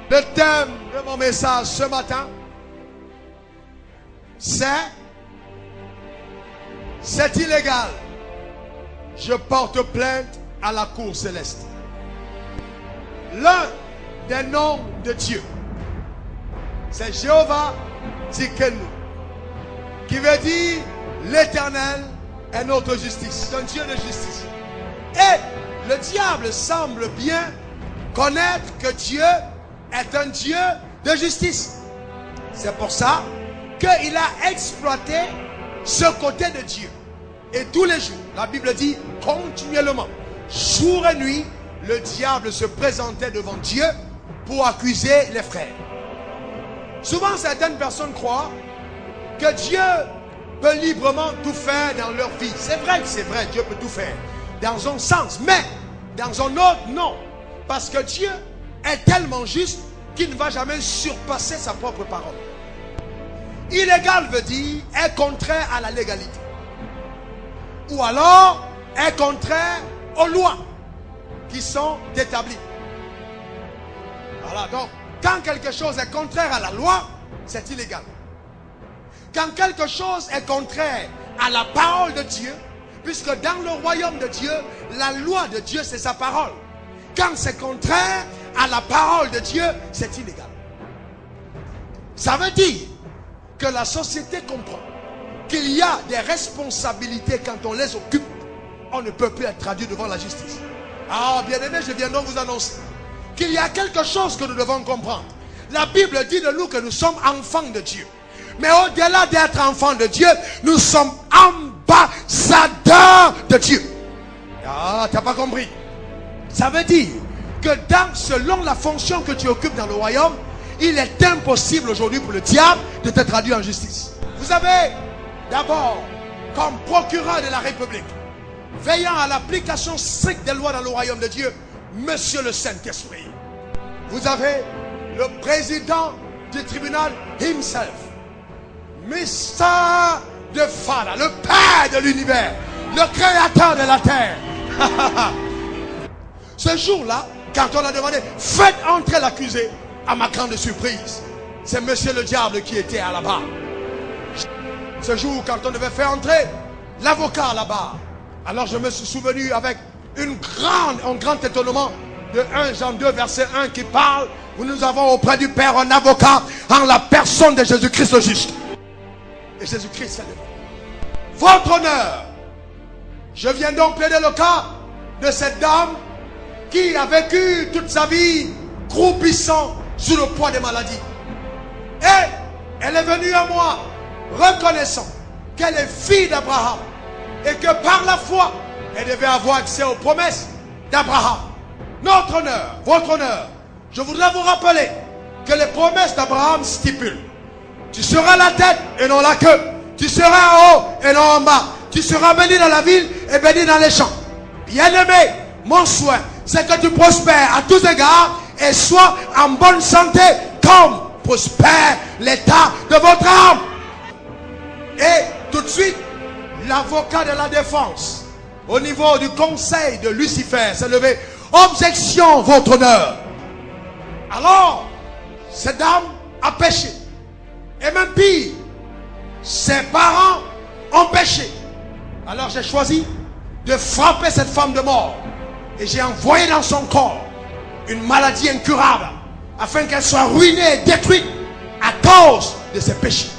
Le thème de mon message ce matin, c'est illégal. Je porte plainte à la cour céleste. L'un des noms de Dieu, c'est Jéhovah Tsidkenu, qui veut dire l'Éternel est notre justice. C'est un Dieu de justice. Et le diable semble bien connaître que Dieu est un Dieu de justice. C'est pour ça qu'il a exploité ce côté de Dieu. Et tous les jours, la Bible dit continuellement, jour et nuit, le diable se présentait devant Dieu pour accuser les frères. Souvent, certaines personnes croient que Dieu peut librement tout faire dans leur vie. C'est vrai, Dieu peut tout faire dans un sens, mais dans un autre, non. Parce que Dieu est tellement juste qu'il ne va jamais surpasser sa propre parole. Illégal veut dire est contraire à la légalité. Ou alors est contraire aux lois qui sont établies. Voilà, donc quand quelque chose est contraire à la loi, c'est illégal. Quand quelque chose est contraire à la parole de Dieu, puisque dans le royaume de Dieu, la loi de Dieu c'est sa parole. Quand c'est contraire à la parole de Dieu, c'est illégal. Ça veut dire que la société comprend qu'il y a des responsabilités quand on les occupe, on ne peut plus être traduit devant la justice. Ah, bien-aimés, je viens donc vous annoncer qu'il y a quelque chose que nous devons comprendre. La Bible dit de nous que nous sommes enfants de Dieu. Mais au-delà d'être enfants de Dieu, nous sommes ambassadeurs de Dieu. Ah, t'as pas compris? Ça veut dire que selon la fonction que tu occupes dans le royaume, il est impossible aujourd'hui pour le diable de te traduire en justice. Vous avez d'abord, comme procureur de la République, veillant à l'application stricte des lois dans le royaume de Dieu, Monsieur le Saint-Esprit. Vous avez le président du tribunal himself, Mr. de Fada, le Père de l'univers, le créateur de la terre. Ce jour-là, quand on a demandé, faites entrer l'accusé, à ma grande surprise, c'est Monsieur le Diable qui était à la barre. Ce jour, quand on devait faire entrer l'avocat à la barre, alors je me suis souvenu avec un grand étonnement de 1 Jean 2 verset 1 qui parle où nous avons auprès du Père un avocat en la personne de Jésus-Christ le juste. Et Jésus-Christ s'est levé. Votre honneur, je viens donc plaider le cas de cette dame qui a vécu toute sa vie croupissant sous le poids des maladies. Et elle est venue à moi reconnaissant qu'elle est fille d'Abraham et que par la foi, elle devait avoir accès aux promesses d'Abraham. Notre honneur, votre honneur, je voudrais vous rappeler que les promesses d'Abraham stipulent: tu seras la tête et non la queue, tu seras en haut et non en bas, tu seras béni dans la ville et béni dans les champs. Bien-aimé, mon souhait, c'est que tu prospères à tous égards et sois en bonne santé comme prospère l'état de votre âme. Et tout de suite, l'avocat de la défense, au niveau du conseil de Lucifer, s'est levé. Objection, votre honneur. Alors, cette dame a péché. Et même pire, ses parents ont péché. Alors j'ai choisi de frapper cette femme de mort. Et j'ai envoyé dans son corps une maladie incurable, afin qu'elle soit ruinée et détruite à cause de ses péchés.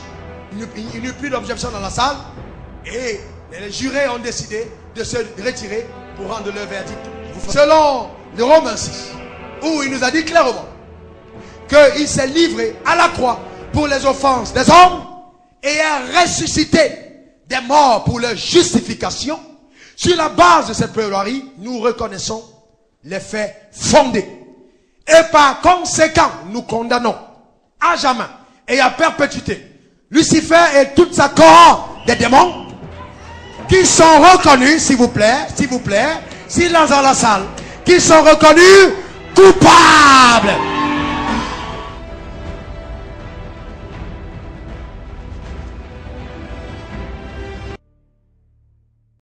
Il n'y eut plus d'objection dans la salle. Et les jurés ont décidé de se retirer pour rendre leur verdict. Selon le Romains 6, où il nous a dit clairement qu'il s'est livré à la croix pour les offenses des hommes et a ressuscité des morts pour leur justification. Sur la base de cette plaidoirie, nous reconnaissons les faits fondés. Et par conséquent, nous condamnons à jamais et à perpétuité Lucifer et toute sa cohorte des démons qui sont reconnus, s'il vous plaît, s'ils sont dans la salle, qui sont reconnus coupables